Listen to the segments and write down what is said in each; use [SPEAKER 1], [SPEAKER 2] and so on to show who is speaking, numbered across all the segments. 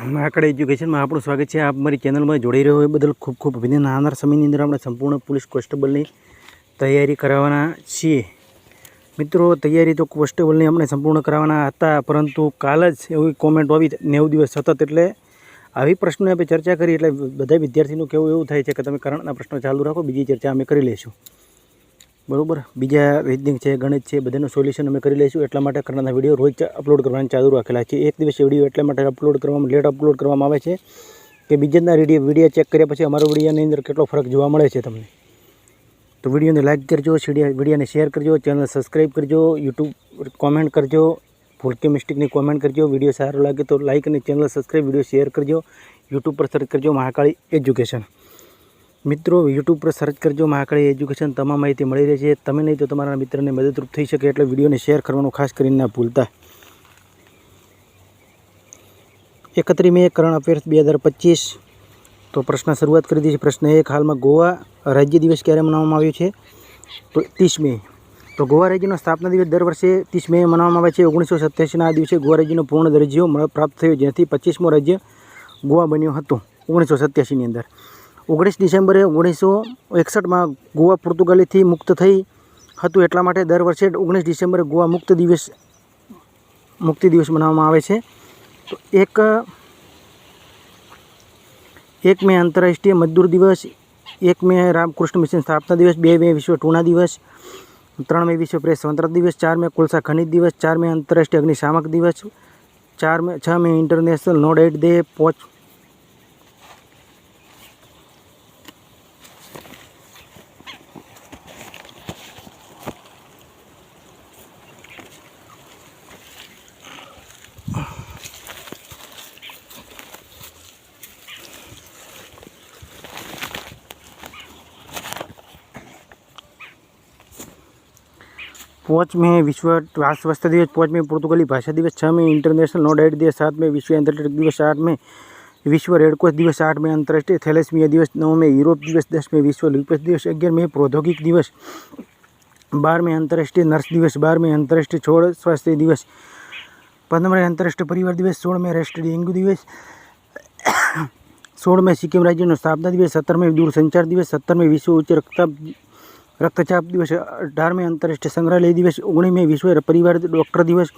[SPEAKER 1] Mahakal education में आपणुं स्वागत है। आप मारी चेनल में जोड़ी रह्यो बदल खूब खूब अभिनंदन। आवनार समयनी अंदर आपणे संपूर्ण पुलिस कोन्स्टेबलनी तैयारी कराववाना छीए। मित्रों, तैयारी तो कोन्स्टेबलनी आपणे संपूर्ण कराववाना हता, परंतु काल ज एवी कॉमेंट आवी 90 दिवस सतत एटले આવી પ્રશ્નો આપણે ચર્ચા કરી એટલે બધા વિદ્યાર્થીનું કહેવું એવું થાય છે કે તમે કરંટના પ્રશ્નો ચાલુ રાખો, બીજી ચર્ચા અમે કરી લઈશું, બરાબર। બીજા રીઝનિંગ છે, ગણિત છે, બધાનું સોલ્યુશન અમે કરી લઈશું। એટલા માટે કરંટના વિડીયો રોજ અપલોડ કરવાનું ચાલુ રાખેલા છે। એક દિવસે વિડીયો એટલા માટે અપલોડ કરવામાં લેટ અપલોડ કરવામાં આવે છે કે બીજાના વિડીયો ચેક કર્યા પછી અમારો વિડીયોની અંદર કેટલો ફરક જોવા મળે છે તમને। તો વિડીયોને લાઇક કરજો, વિડીયોને શેર કરજો, ચેનલ સબસ્ક્રાઈબ કરજો, યુટ્યુબ કોમેન્ટ કરજો, ભૂલ કે મિસ્ટેકની કોમેન્ટ કરજો। વિડીયો સારો લાગે તો લાઇક અને ચેનલ સબસ્ક્રાઈબ, વિડીયો શેર કરજો। યુટ્યુબ પર સર્ચ કરજો મહાકાળી એજ્યુકેશન। મિત્રો, યુટ્યુબ પર સર્ચ કરજો મહાકાળી એજ્યુકેશન, તમામ માહિતી મળી રહે છે। તમે નહીં તો તમારા મિત્રને મદદરૂપ થઈ શકે એટલે વિડીયોને શેર કરવાનું ખાસ કરીને ના ભૂલતા। 31 મે કરંટ અફેર્સ 2025। તો પ્રશ્ન શરૂઆત કરી દીધી। પ્રશ્ન 1, હાલમાં ગોવા રાજ્ય દિવસ ક્યારે મનાવવામાં આવ્યો છે? તો 30 મે। તો ગોવા રાજ્યનો સ્થાપના દિવસ દર વર્ષે 30 મે મનાવવામાં આવે છે। 1987ના આ દિવસે ગોવા રાજ્યનો પૂર્ણ દરજ્જો પ્રાપ્ત થયો, જેથી 25મો રાજ્ય ગોવા બન્યો હતો 1987ની અંદર। 19 ડિસેમ્બરે 1961માં ગોવા પોર્ટુગાલીથી મુક્ત થઈ હતું, એટલા માટે દર વર્ષે 19 ડિસેમ્બરે ગોવા મુક્તિ દિવસ મનાવવામાં આવે છે। તો 1 મે આંતરરાષ્ટ્રીય મજદૂર દિવસ, 1 મે રામકૃષ્ણ મિશન સ્થાપના દિવસ, 2 મે વિશ્વ ટૂના દિવસ, 3 મે વિશ્વ પ્રેસ સ્વતંત્રતા દિવસ, 4 મે કોલસા ખનિજ દિવસ, 4 મે આંતરરાષ્ટ્રીય અગ્નિશામક દિવસ, 6 મે ઇન્ટરનેશનલ નો ડેટ ડે, 5 મે વિશ્વ સ્વાસ્થ્ય દિવસ, 5 મે પોર્ટુગાલી ભાષા દિવસ, 6 મે ઇન્ટરનેશનલ નો ડેટ ડે, 7 મે વિશ્વ એન્થલેટિક દિવસ, 8 મે વિશ્વ રેડક્રોસ દિવસ, 8 મે આંતરરાષ્ટ્રીય થેલેસમિયા દિવસ, 9 મે યુરોપ દિવસ, 10 મે વિશ્વ લ્યુપસ દિવસ, 11 મે પ્રૌદ્યોગિક દિવસ, 12 મે આંતરરાષ્ટ્રીય નર્સ દિવસ, 12 મે આંતરરાષ્ટ્રીય છોડ સ્વાસ્થ્ય દિવસ, 15 મે આંતરરાષ્ટ્રીય પરિવાર દિવસ, 16 મે રાષ્ટ્રીય ડેન્ગ્યુ દિવસ, 16 મે સિક્કિમ રાજ્યનો સ્થાપના દિવસ, 17 મે દૂરસંચાર દિવસ, 17 મે વિશ્વ ઉચ્ચ રક્તચાપ દિવસ, 18 મે આંતરરાષ્ટ્રીય સંગ્રહાલય દિવસ, 19 મે વિશ્વ પરિવાર ડૉક્ટર દિવસ,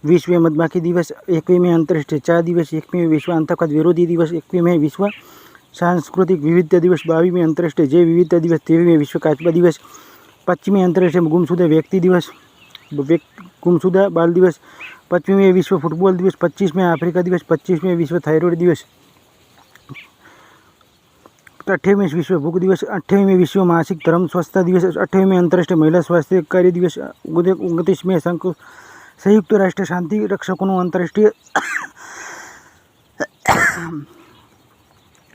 [SPEAKER 1] 20 મે મધમાખી દિવસ, 21 મે આંતરરાષ્ટ્રીય ચા દિવસ, 21 મે વિશ્વ આતંકવાદ વિરોધી દિવસ, 21 મે વિશ્વ સાંસ્કૃતિક વિવિધતા દિવસ, 22 મે આંતરરાષ્ટ્રીય જૈવ વિવિધતા દિવસ, 23 મે વિશ્વ કાચબા દિવસ, 25 મે આંતરરાષ્ટ્રીય ગુમસુદા વ્યક્તિ દિવસ, ગુમસુદા બાલ દિવસ, 25 મે વિશ્વ ફૂટબોલ દિવસ, 25 મે આફ્રિકા દિવસ, 25 મે વિશ્વ થાઇરોઇડ દિવસ, 28 મે વિશ્વ ભૂખ દિવસ, 28 મે વિશ્વ માસિક ધર્મ સ્વચ્છતા દિવસ, 28 મે આંતરરાષ્ટ્રીય મહિલા સ્વાસ્થ્ય કાર્ય દિવસ, 29 મે સંયુક્ત રાષ્ટ્ર શાંતિ રક્ષકોનું આંતરરાષ્ટ્રીય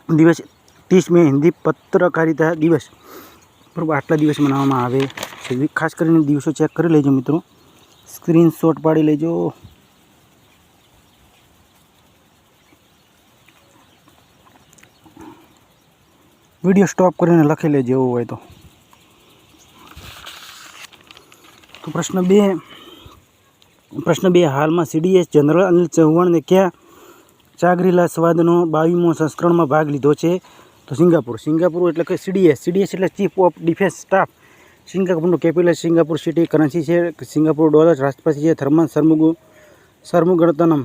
[SPEAKER 1] દિવસ, 30 મે હિન્દી પત્રકારિતા દિવસ, બરાબર। આટલા દિવસ મનાવવામાં આવે છે। ખાસ કરીને દિવસો ચેક કરી લેજો મિત્રો, સ્ક્રીનશોટ પાડી લેજો। વિડીયો સ્ટોપ કરીને લખી લેજો એવું હોય તો। પ્રશ્ન 2, હાલમાં CDS જનરલ અનિલ ચૌહાણને ક્યાં ચાગરીલા સ્વાદનો 22મો સંસ્કરણમાં ભાગ લીધો છે? તો સિંગાપુર એટલે કે CDS એટલે ચીફ ઓફ ડિફેન્સ સ્ટાફ। સિંગાપુરનું કેપિટલ સિંગાપુર સિટી, કરન્સી છે સિંગાપુર ડોલર, રાષ્ટ્રપતિ છે થર્મન સરમુગરતનમ।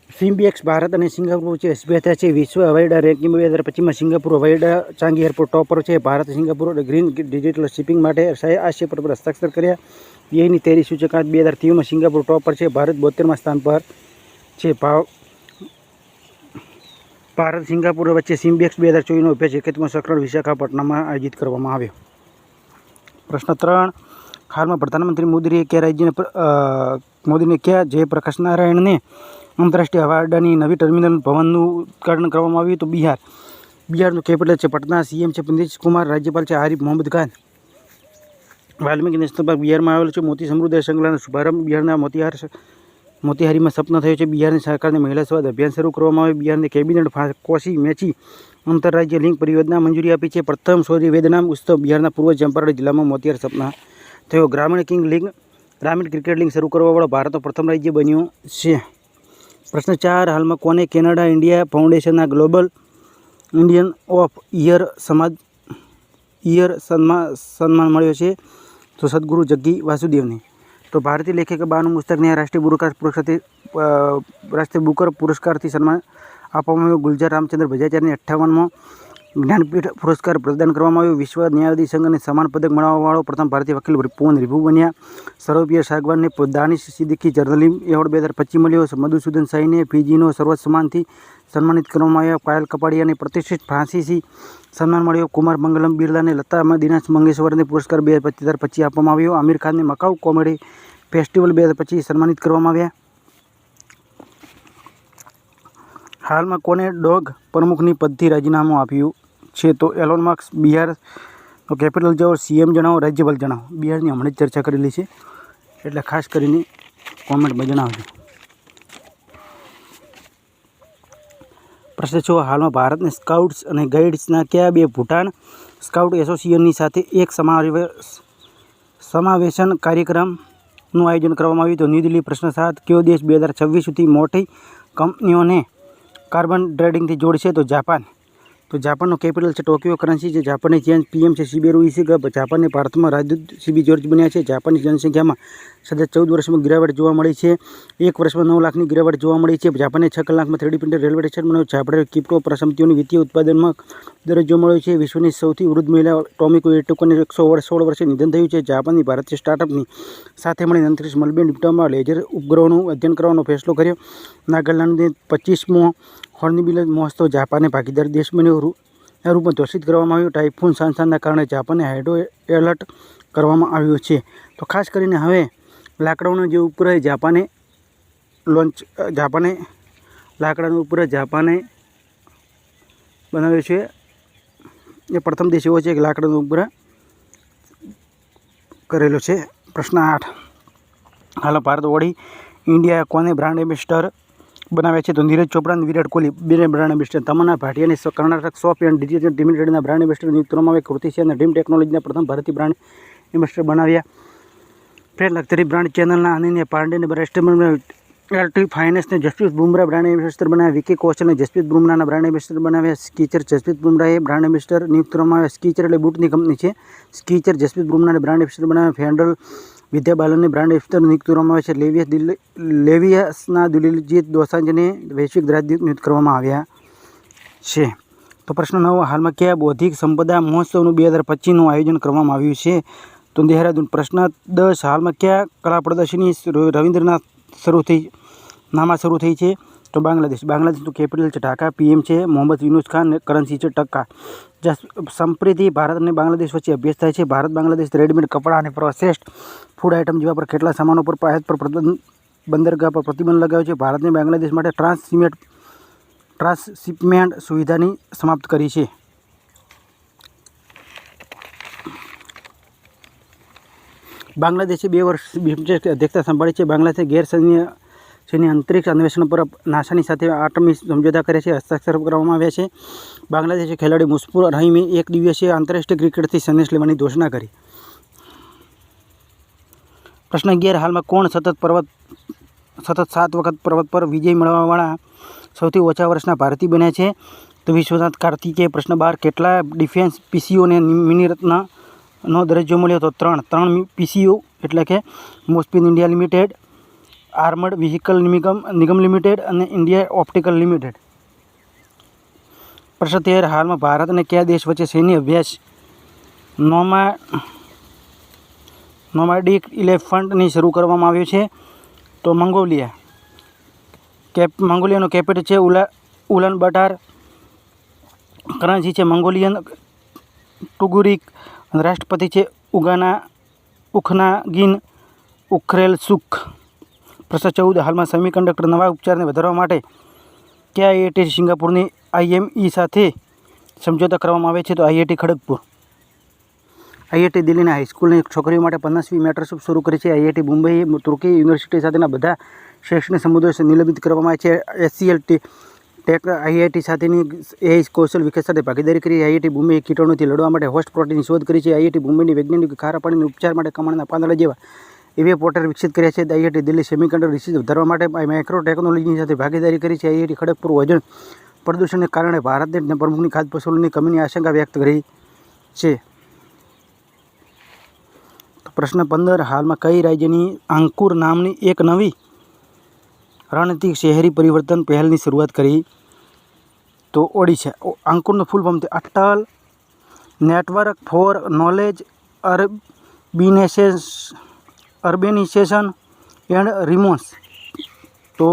[SPEAKER 1] સિમ્બિએક્સ ભારત અને સિંગાપુર વચ્ચે સ્પર્ધા છે। વિશ્વ હવાઈઅડ્ડા રેન્કિંગ 2025માં સિંગાપુર હવાઈઅડ્ડા ચાંગી એરપોર્ટ ટોપ પર છે। Bharat Singapore green digital shipping માટે આશય પર હસ્તાક્ષર કર્યા। બેની તેરી સૂચકાંક 2023માં સિંગાપુર ટોપ પર છે, ભારત 72મા સ્થાન પર છે। ભારત સિંગાપુર વચ્ચે સિમ્બિએક્સ 2024નો અભ્યાસ 21મો સંસ્કરણ વિશાખાપટ્ટનમમાં આયોજિત કરવામાં આવ્યો। પ્રશ્ન 3, હાલમાં પ્રધાનમંત્રી મોદીને ક્યાં જયપ્રકાશ નારાયણને આંતરરાષ્ટ્રીય હવા અડ્ડાની નવી ટર્મિનલ ભવનનું ઉદ્ઘાટન કરવામાં આવ્યું? તો બિહારનું કેપિટલ છે પટના, CM છે નીતિશ કુમાર, રાજ્યપાલ છે આરિફ મોહમ્મદ ખાન। વાલ્મીકી નેશનલ પાર્ક બિહારમાં આવેલો છે। મોતી સમૃદ્ધિ શૃંખલાનો શુભારંભ બિહારના મોતિહારીમાં સપના થયો છે। બિહારની સરકારની મહિલા સ્વાદ અભિયાન શરૂ કરવામાં આવ્યું। બિહારની કેબિનેટ કોસી મેચી આંતરરાજ્ય લિંક પરિયોજના મંજૂરી આપી છે। પ્રથમ સૂર્ય વેદનામ ઉત્સવ બિહારના પૂર્વ ચંપારણ જિલ્લામાં મોતિહાર સપના થયો। ગ્રામીણ ક્રિકેટ લીગ શરૂ કરવાવાળો ભારતનો પ્રથમ રાજ્ય બન્યું છે। પ્રશ્ન 4, હાલમાં કોને કેનેડા ઇન્ડિયા ફાઉન્ડેશનના ગ્લોબલ ઇન્ડિયન ઓફ યર સન્માન મળ્યો છે? તો સદગુરુ જગ્ગી વાસુદેવને. તો ભારતીય લેખક બાનુ મુસ્તકને રાષ્ટ્રીય બુકર પુરસ્કારથી સન્માન આપવામાં આવ્યું. ગુલજાર રામચંદ્ર ભજાચાર્યને 58મો જ્ઞાનપીઠ પુરસ્કાર પ્રદાન કરવામાં આવ્યો. વિશ્વ ન્યાયાધીશ સંઘ અને સમાન પદક મેળવવાવાળો પ્રથમ ભારતીય વકીલ પવન રિભુ બન્યા. સરોપિયર સાગવાનને દાનિશ સિદ્દીકી જર્નલિઝમ એવોર્ડ 2025 મળ્યો. મધુસૂદન શાહીને ફિજીનો સર્વોચ્ચ સન્માનથી સન્માનિત કરવામાં આવ્યા. પાયલ કપાડિયાને પ્રતિષ્ઠિત ફ્રાન્સીસી સન્માન મળ્યો. કુમાર મંગલમ બિરલાને લતા દિનેશ મંગેશકરને પુરસ્કાર 2025 આપવામાં આવ્યો. આમિર ખાનને મકાઉ કોમેડી ફેસ્ટિવલ 2025 સન્માનિત કરવામાં આવ્યા. હાલમાં કોને ડોગ પ્રમુખની પદથી રાજીનામું આપ્યું છે? તો એલોન મસ્ક. બિહારનો કેપિટલ જણાવો, સીએમ જણાવો, રાજ્યપાલ જણાવો. બિહારની હમણાં જ ચર્ચા કરેલી છે, એટલે ખાસ કરીને કોમેન્ટમાં જણાવજો. પ્રશ્ન 6, હાલમાં ભારતને સ્કાઉટ્સ અને ગાઈડ્સના કયા 2 ભૂટાન સ્કાઉટ એસોસિએશનની સાથે એક સમાવેશન કાર્યક્રમનું આયોજન કરવામાં આવ્યું? તો ન્યૂ દિલ્હી. પ્રશ્ન 7, કયો દેશ 2026 સુધી મોટી કંપનીઓને કાર્બન ટ્રેડિંગથી જોડશે? તો જાપાન. તો જાપાનનો કેપિટલ છે ટોક્યો. કરન્સી છે જાપાનની ચેન. પીએમ છે શિબેરુ ઇશિગા. જાપાનને ભારતમાં રાજદૂત સીબી જોર્જ બન્યા છે. જાપાનની જનસંખ્યામાં સતત 14 વર્ષમાં ગિરાવટ જોવા મળી છે. 1 વર્ષમાં 9 લાખની ગિરાવટ જોવા મળી છે. જાપાનને 6 કલાકમાં 3D પ્રિન્ટેડ રેલવે સ્ટેશન બનાવ્યું. જાપાને ક્રિપ્ટો સંપત્તિઓની વિત્તીય ઉત્પાદનમાં દરજ્જો મળ્યો છે. વિશ્વની સૌથી વૃદ્ધ મહિલા ટોમિકો એટોકોને 116 વર્ષે નિધન થયું છે. જાપાનની ભારતીય સ્ટાર્ટઅપની સાથે મળીને અંતરિક્ષ મલબે ડિપ્ટોમાં લેઝર ઉપગ્રહોનું અધ્યયન કરવાનો ફેસલો કર્યો. નાગાલેન્ડને 25મો હોર્નબિલ મહોત્સવ જાપાને ભાગીદાર દેશ બન્યો રૂપમાં ઘોષિત કરવામાં આવ્યું. ટાઇફૂન સાંસાનના કારણે જાપાનને હાઇડ્રો એલર્ટ કરવામાં આવ્યું છે. તો ખાસ કરીને હવે લાકડાનો જે ઉપગ્રહ જાપાને લાકડાનો ઉપગ્રહ જાપાને બનાવ્યો છે. એ પ્રથમ દેશ એવો છે કે લાકડાનો ઉપગ્રહ કરેલો છે. પ્રશ્ન 8, હાલ ભારત વડી ઇન્ડિયા કોને બ્રાન્ડ એમ્બેસેડર બનાવ્યા છે? તો નીરજ ચોપડા અને વિરાટ કોહલી 2 બ્રાન્ડ એમ્બેસેડર. તમન્ના ભાટિયાને કર્ણાટક સોપ એન્ડ ડિટર્જન્ટ લિમિટેડના બ્રાન્ડ એમ્બેસેડર નિયુક્ત કરવામાં આવ્યા. કૃતિ સેનને ડ્રીમ ટેકનોલોજીના પ્રથમ ભારતીય બ્રાન્ડ એમ્બેસેડર બનાવ્યા. ફ્રેન્ડ લક્ઝરી બ્રાન્ડ ચેનલના અનન્ય પાંડેને એલટી ફાઇનાન્સને જસપ્રીત બુમરાહ બ્રાન્ડ એમ્બેસેડર બનાવ્યા. વિકી કૌશલને જસપ્રીત બુમરાહના બ્રાન્ડ એમ્બેસેડર બનાવ્યા. સ્કીચર જસપ્રીત બુમરાહે બ્રાન્ડ એમ્બેસેડર નિયુક્ત કરવામાં આવ્યા. સ્કીચર એટલે બૂટની કંપની છે. સ્કીચર જસપ્રીત બુમરાહને બ્રાન્ડ એમ્બેસેડર બનાવ્યા. ફેન્ડલ વિદ્યા બાલનને બ્રાન્ડ એમ્બેસેડર નિયુક્ત કરવામાં આવે છે. લેવિયસના દિલજીત દોસાંજને વૈશ્વિક રાજદૂત નિયુક્ત કરવામાં આવ્યા છે. તો પ્રશ્ન 9, હાલમાં કયા બૌદ્ધિક સંપદા મહોત્સવનું 2025નું આયોજન કરવામાં આવ્યું છે? તો દેહરાદૂન. પ્રશ્ન 10, હાલમાં કયા કલા પ્રદર્શની રવિન્દ્રનાથ નામા શરૂ થઈ છે? તો બાંગ્લાદેશ. બાંગ્લાદેશનું કેપિટલ છે ઢાકા. પીએમ છે મોહમ્મદ યુનુસ ખાન. કરન્સી છે ટકા. સંપ્રતિ ભારત અને બાંગ્લાદેશ વચ્ચે અભ્યાસ થાય છે. ભારત બાંગ્લાદેશ રેડીમેડ કપડાં અને પ્રોસેસ્ડ ફૂડ આઇટમ જેવા પર કેટલા સામાનો પર આયાત પર બંદરગાહ પર પ્રતિબંધ લગાવ્યો છે? ભારતને બાંગ્લાદેશ માટે ટ્રાન્સશિપમેન્ટ સુવિધાની સમાપ્ત કરી છે. બાંગ્લાદેશે 2 વર્ષ બિમસ્ટેક અધ્યક્ષતા સંભાળી છે. બાંગ્લાદેશે ગેરસૈન્ય અંતરિક્ષ અન્વેષણ પર નાસાની સાથે આટમી સમજૂતા કર્યા છે. હસ્તાક્ષર કરવામાં આવ્યા છે. બાંગ્લાદેશે ખેલાડી મુશફિક રહીમે 1 દિવસીય આંતરરાષ્ટ્રીય ક્રિકેટથી સંન્યાસ લેવાની ઘોષણા કરી. પ્રશ્ન 11, હાલમાં કોણ સતત 7 વખત પર્વત પર વિજય મેળવવાવાળા સૌથી ઓછા વર્ષના ભારતીય બન્યા છે? તો વિશ્વનાથ કાર્તિકેય. પ્રશ્ન 12, કેટલા ડિફેન્સ પીસીઓને મિનિરત્નનો દરજ્જો મળ્યો? તો 3 પીસીઓ એટલે કે મોસ્પિન ઇન્ડિયા લિમિટેડ, આર્મર્ડ વ્હીકલ નિગમ લિમિટેડ અને ઇન્ડિયા ઓપ્ટિકલ લિમિટેડ. પ્રશ્ન 13, હાલમાં ભારત અને કયા દેશ વચ્ચે સૈન્ય અભ્યાસ નોમાડિક ઇલેફન્ટની શરૂ કરવામાં આવ્યો છે? તો મંગોલિયા. મંગોલિયાનો કેપિટલ છે ઉલાન બટાર. કરન્સી છે મંગોલિયન ટુગુરિક. રાષ્ટ્રપતિ છે ઉખનાગિન ઉખરેલસુખ. પ્રશ્ન 14, હાલમાં સેમિકન્ડક્ટર નવા ઉપચારને વધારવા માટે કયા આઈઆઈટી સિંગાપુરની આઈએમઈ સાથે સમજૂતા કરવામાં આવે છે? તો આઈઆઈટી ખડગપુર. આઈઆઈટી દિલ્હીના હાઈસ્કૂલની છોકરીઓ માટે 50મી મેટ્રોશિપ શરૂ કરી છે. આઈઆઈટી મુંબઈ તુર્કી યુનિવર્સિટી સાથેના બધા શૈક્ષણિક સંબંધો નિલંબિત કરવામાં આવે છે. એચસીએલ ટેક આઈઆઈટી સાથેની એઆઈ કૌશલ વિકાસ સાથે ભાગીદારી કરી. આઈઆઈટી મુંબઈ કીટાણુથી લડવા માટે હોસ્ટ પ્રોટીનની શોધ કરી છે. આઈઆઈટી મુંબઈની વૈજ્ઞાનિક ખારા પાણીના ઉપચાર માટે કમળના પાંદડા જેવા એવી પોર્ટલ વિકસિત કર્યા છે. આઈઆઈટી દિલ્હી સેમિકન્ડક્ટર રિસર્ચ વધારવા માટે માઇક્રો ટેકનોલોજીની સાથે ભાગીદારી કરી છે. આઈઆઈટી ખડગપુર વજન પ્રદૂષણને કારણે ભારતને પ્રમુખની ખાદ્ય ફસલોની કમીની આશંકા વ્યક્ત કરી છે. પ્રશ્ન 15, હાલમાં કઈ રાજ્યની અંકુર નામની એક નવી રણનીતિક શહેરી પરિવર્તન પહેલની શરૂઆત કરી? તો ઓડિશા. અંકુરનું ફૂલ ફોર્મ છે Atal network for knowledge urbanisation and રિમોન્સ. તો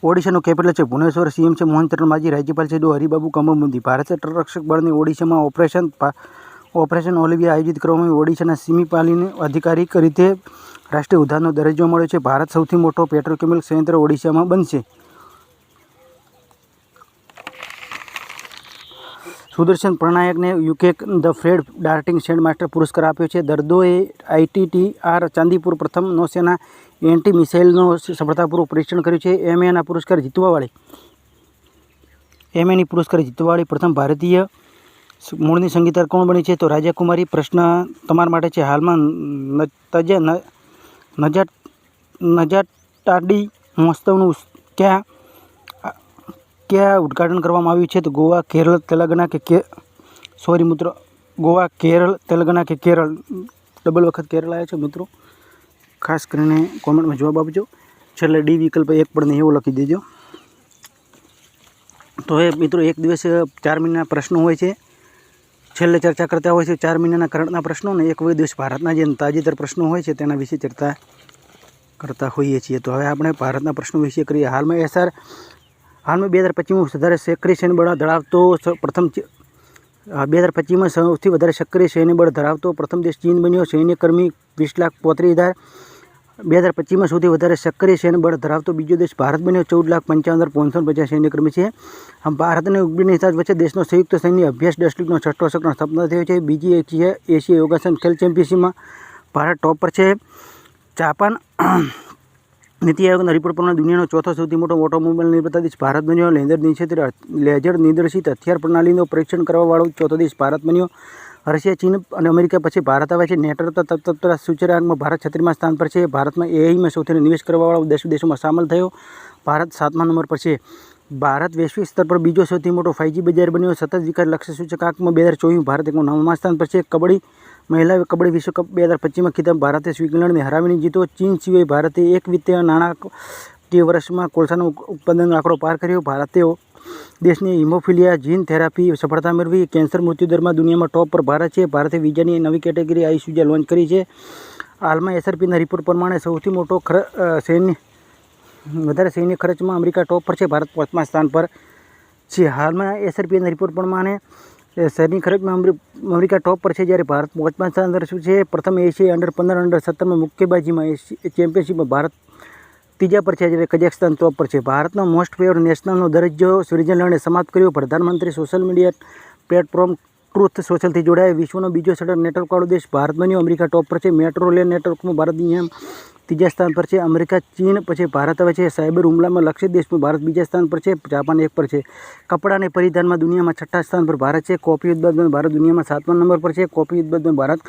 [SPEAKER 1] ઓડિશાનું કેપિટલ છે ભુવનેશ્વર. સીએમ છે મોહન ચરણ માઝી. રાજ્યપાલ છે હરિબાબુ કંબોમુદી. ભારતીય તટરક્ષક બળની ઓડિશામાં ઓપરેશન ઓલિવિયા આયોજિત કરવામાં આવી. ઓડિશાના સિમીપાલીને આધિકારિક રીતે રાષ્ટ્રીય ઉદ્યાનનો દરજ્જો મળ્યો છે. ભારત સૌથી મોટો પેટ્રોકેમિકલ સંયંત્ર ઓડિશામાં બનશે. સુદર્શન પ્રણાયકને UK the Fred Darrington sand master પુરસ્કાર આપ્યો છે. દર્દોએ ITTR ચાંદીપુર પ્રથમ નૌસેના એન્ટી મિસાઇલનો સફળતાપૂર્વક પરીક્ષણ કર્યું છે. એમએની પુરસ્કાર જીતવાવાળી પ્રથમ ભારતીય મૂળની સંગીતકાર કોણ બની છે? તો રાજા કુમારી. પ્રશ્ન તમારા માટે છે, હાલમાં નજાટાડી મહોત્સવનું ક્યાં ઉદ્ઘાટન કરવામાં આવ્યું છે? તો ગોવા, કેરળ, તેલંગાણા ગોવા, કેરળ, તેલંગાણા કે કેરળ? ડબલ વખત કેરળ આવ્યા છે મિત્રો. ખાસ કરીને કોમેન્ટમાં જવાબ આપજો. છેલ્લે ડી વિકલ્પ એક પણ નહીં એવું લખી દેજો. તો એ મિત્રો એક દિવસ 4 મહિનાના પ્રશ્નો હોય છે. છેલ્લે ચર્ચા કરતા હોય છે 4 મહિનાના કરંટના પ્રશ્નો ને એક દિવસ ભારતના જે તાજેતર પ્રશ્નો હોય છે તેના વિશે ચર્ચા કરતા હોઈએ છીએ. તો હવે આપણે ભારતના પ્રશ્નો વિશે કરીએ. હાલમાં 2025માં વધારે સક્રિય સૈન્ય બળ ધરાવતો પ્રથમ 2025માં સૌથી વધારે સક્રિય સૈન્ય બળ ધરાવતો પ્રથમ દેશ ચીન બન્યો. સૈન્યકર્મી 20,35,000. 2025માં સૌથી વધારે સક્રિય સૈન્ય બળ ધરાવતો બીજો દેશ ભારત બન્યો. 14,55,550 સૈન્યકર્મી છે. ભારત અને ઉઝબેકિસ્તાન વચ્ચે દેશનો સંયુક્ત સૈન્ય અભ્યાસ ડસ્ટ્રિક્ટનો 6ઠો સક્રમ સ્થાપના થયો છે. બીજી એશિયા યોગાસન ખેલ ચેમ્પિયનશિપમાં ભારત ટોપ પર છે. જાપાન નીતિ આયોગના રિપોર્ટ પ્રમાણે દુનિયાનો ચોથો સૌથી મોટો ઓટોમોબાઈલ નિર્માતા દેશ ભારત બન્યો. લેઝર નિર્દેશિત હથિયાર પ્રણાલીનું પરીક્ષણ કરવાવાળો ચોથો દેશ ભારત બન્યો. રશિયા, ચીન અને અમેરિકા પછી ભારત આવે છે. નેટવર્ક સૂચકાંકમાં ભારત 36મા સ્થાન પર છે. ભારતમાં એઆઈમાં સૌથી નિવેશ કરવાવાળો 10 દેશોમાં સામેલ થયો. ભારત 7મા નંબર પર છે. ભારત વૈશ્વિક સ્તર પર બીજો સૌથી મોટો 5G બજાર બન્યો. સતત વિકાસ લક્ષ્ય સૂચકાંકમાં 2024 ભારત 9મા સ્થાન પર છે. મહિલા કબડ્ડી વિશ્વકપ 2025માં ખિતાબ ભારતે સ્વિટ્ઝરલેન્ડને હરાવીને જીત્યો. ચીન સિવાય ભારતે એક વિત્તીય નાણાકીય વર્ષમાં કોલસાના ઉત્પાદનનો આંકડો પાર કર્યો. ભારતે દેશની હિમોફિલિયા જીન થેરાપી સફળતા મેળવી. કેન્સર મૃત્યુદરમાં દુનિયામાં ટોપ પર ભારત છે. ભારતે વિઝાની નવી કેટેગરી આઈસુજા લોન્ચ કરી છે. હાલમાં SRPના રિપોર્ટ પ્રમાણે સૌથી મોટો વધારે સૈન્ય ખર્ચમાં અમેરિકા ટોપ પર છે. ભારત 5મા સ્થાન પર છે. હાલમાં SRPના રિપોર્ટ પ્રમાણે સૈન્ય ખર્ચમાં અમેરિકા ટોપ પર છે, જ્યારે ભારત 5મા સ્થાન પર છે. પ્રથમ એશિયા અંડર-15 અંડર-17માં મુક્કેબાજીમાં ચેમ્પિયનશિપમાં ભારત 3જા પર છે, જ્યારે કઝાકસ્તાન ટોપ પર છે. ભારતનો મોસ્ટ ફેવરેટ નેશનલનો દરજ્જો સ્વિટ્ઝરલેન્ડે સમાપ્ત કર્યો. પ્રધાનમંત્રી સોશિયલ મીડિયા પ્લેટફોર્મ ટ્રુથ સોશિયલથી જોડાયા. વિશ્વનો બીજો સડક નેટવર્કવાળો દેશ ભારત બન્યો. અમેરિકા ટોપ પર છે. મેટ્રો રેલ નેટવર્કમાં ભારત દુનિયામાં 3જા સ્થાન પર છે. અમેરિકા, ચીન પછી ભારત આવે છે. સાયબર હુમલામાં લક્ષિત દેશમાં ભારત 2જા સ્થાન પર છે. જાપાન 1 પર છે. કપડાં અને પરિધાનમાં દુનિયામાં 6ઠ્ઠા સ્થાન પર ભારત છે. કોફી ઉત્પાદનમાં ભારત દુનિયામાં 7મા નંબર પર છે. કોફી ઉત્પાદનમાં ભારત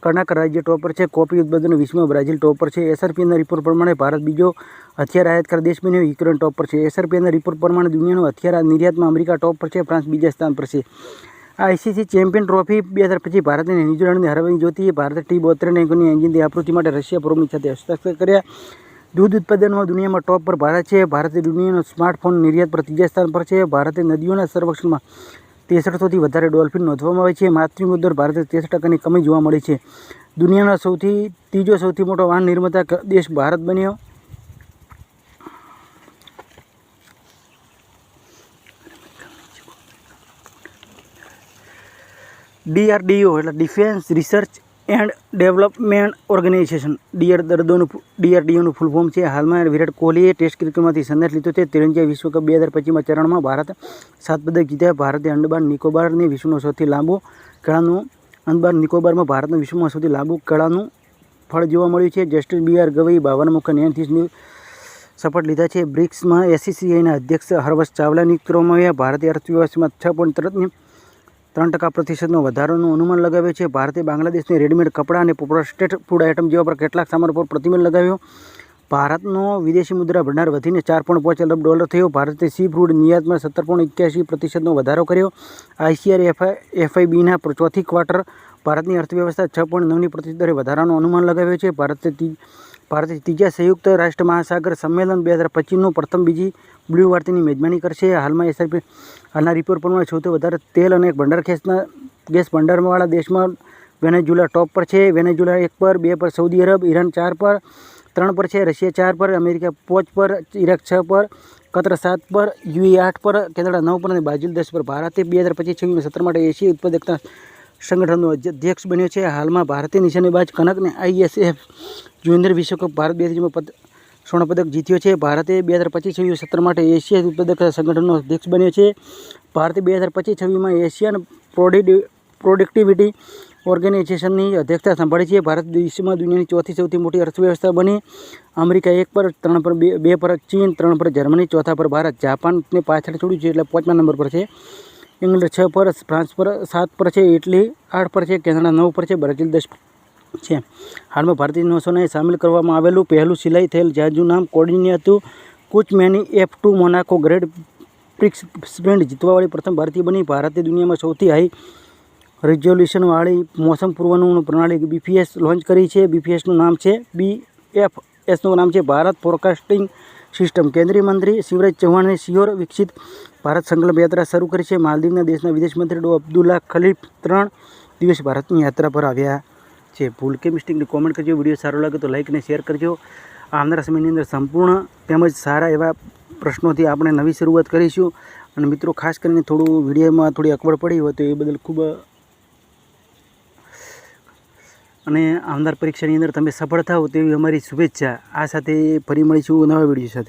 [SPEAKER 1] કર્ણાટક રાજ્ય ટોપ પર છે. કોફી ઉત્પાદન વિશ્વમાં બ્રાઝિલ ટોપ પર છે. SRPના રિપોર્ટ પ્રમાણે ભારત બીજો હથિયાર આયાતકાર દેશ બન્યો. યુક્રેન ટોપ પર છે. SRPના રિપોર્ટ પ્રમાણે દુનિયાનો હથિયાર નિર્યાતમાં અમેરિકા ટોપ પર છે. ફ્રાન્સ 2જા સ્થાન પર છે. ICC ચેમ્પિયન ટ્રોફી 2025 ભારતને ન્યૂઝીલેન્ડને હરાવવાની જોતી. ભારતે T-72 એન્જિનની આपूर्ति માટે રશિયા પ્રમુખ સાથે હસ્તાક્ષર કર્યા. દૂધ ઉત્પાદનમાં દુનિયામાં ટોપ પર ભારત છે. ભારતે દુનિયાનો સ્માર્ટફોન નિર્યાત પર 3જા સ્થાન પર છે. ભારતે નદીઓના સંરક્ષણમાં 6300થી વધારે ડોલ્ફિન નોંધવામાં આવે છે. માતૃમૃત્યુ દર ભારતે 63% કમી જોવા મળી છે. દુનિયાનો ત્રીજો સૌથી મોટો વાહન નિર્માતા દેશ ભારત બન્યો. DRDO એટલે defence research and development organisation. DRDOનું ફૂલ ફોર્મ છે. હાલમાં વિરાટ કોહલીએ ટેસ્ટ ક્રિકેટમાંથી સંન્યાસ લીધો છે. 53 વિશ્વકપ 2025માં ચરણમાં ભારત 7 પદક જીત્યા. ભારતે અંડમાન નિકોબારની વિશ્વનો સૌથી લાંબો કેળાનું નિકોબારમાં ભારતનું વિશ્વમાં સૌથી લાંબુ કેળાનું ફળ જોવા મળ્યું છે. જસ્ટિસ BR ગવઈ 52 મુખ્ય ન્યાયાધીશની શપથ લીધા છે. બ્રિક્સમાં SCCIના અધ્યક્ષ હર્ષ ચાવલા નિયુક્ત કરવામાં આવ્યા. ભારતીય અર્થવ્યવસ્થામાં 6.3 3% વધારાનું અનુમાન લગાવ્યું છે. ભારતે બાંગ્લાદેશને રેડીમેડ કપડાં અને પ્રોસેસ્ડ ફૂડ આઇટમ જેવા પર કેટલાક સામાન પર પ્રતિબંધ લગાવ્યો. ભારતનો વિદેશી મુદ્રા ભંડાર વધીને $4.5 અરબ થયો. ભારતે સી ફૂડ નિર્યાતમાં 17.81% વધારો કર્યો. ICR FIBના ચોથી ક્વાર્ટર ભારતની અર્થવ્યવસ્થા 6.9% દરે વધારાનો અનુમાન લગાવ્યો છે. ભારતે ત્રીજા સંયુક્ત રાષ્ટ્ર મહાસાગર સંમેલન 2025નું પ્રથમ બીજી બ્લુ વાર્તાની મેજબાની કરશે. હાલના રિપોર્ટ પ્રમાણે સૌથી વધારે તેલ અને ભંડાર ગેસ ભંડારવાળા દેશમાં વેનેઝુએલા ટોપ પર છે. વેનેઝુએલા 1 પર, 2 પર સૌદી અરબ, ઈરાન 4 પર, 3 પર છે, રશિયા 4 પર, અમેરિકા 5 પર, ઇરાક 6 પર, કતર 7 પર, UAE 8 પર, કેનેડા 9 પર અને બ્રાઝિલ 10 પર. ભારતે 2025-26 સત્ર માટે એશિયાઈ ઉત્પાદકતા સંગઠનનો અધ્યક્ષ બન્યો છે. હાલમાં ભારતીય નિશાનેબાજ કનકને ISF જુનિયર વિશ્વકપ ભારત 2023 સ્વર્ણપદક જીત્યો છે. ભારતે 2025-26 સત્ર માટે એશિયાઈ ઉત્પાદકતા સંગઠનનો અધ્યક્ષ બન્યો છે. ભારતે 2025-26માં એશિયન પ્રોડક્ટિવિટી ઓર્ગેનાઇઝેશનની અધ્યક્ષતા સંભાળી છે. ભારત વિશ્વમાં દુનિયાની ચોથી સૌથી મોટી અર્થવ્યવસ્થા બની. અમેરિકા 1 પર, 3 પર, 2 પર ચીન, 3 પર જર્મની, 4થા પર ભારત. જાપાનને પાછળ છોડ્યું છે એટલે 5મા નંબર પર છે. ઇંગ્લેન્ડ 6 પર, ફ્રાન્સ પર 7 પર છે, ઇટલી 8 પર છે, કેનેડા 9 પર છે, બ્રાઝિલ 10 છે. હાલમાં ભારતીય નૌસેનાએ સામેલ કરવામાં આવેલું પહેલું સિલાઈ થયેલ જહાજનું નામ કોર્ડિની હતું. કુચમેની F2 Monaco grand prix sprint જીતવાવાળી પ્રથમ ભારતીય બની. ભારતે દુનિયામાં સૌથી હાઈ રિઝોલ્યુશનવાળી મોસમ પૂર્વાનુમાન પ્રણાલી BPS લોન્ચ કરી છે. BPSનું નામ છે BFSનું નામ છે ભારત ફોરકાસ્ટિંગ સિસ્ટમ. કેન્દ્રીય મંત્રી શિવરાજ ચૌહાણે સિયોર વિકસિત ભારત સંકલ્પ યાત્રા શરૂ કરી છે. માલદીવના દેશના વિદેશ મંત્રી ડો અબ્દુલ્લા ખલીફ 3 દિવસ ભારતની યાત્રા પર આવ્યા છે. ભૂલ કે મિસ્ટેકની કોમેન્ટ કરજો. વિડીયો સારો લાગે તો લાઇક અને શેર કરજો. આવનારા સમયની અંદર સંપૂર્ણ તેમજ સારા એવા પ્રશ્નોથી આપણે નવી શરૂઆત કરીશું. અને મિત્રો ખાસ કરીને થોડું વિડીયોમાં થોડી અકવડ પડી હોય તો એ બદલ ખૂબ અને આવનાર પરીક્ષાની અંદર તમે સફળ થાઓ તેવી અમારી શુભેચ્છા. આ સાથે ફરી મળીશું નવા વિડીયો સાથે.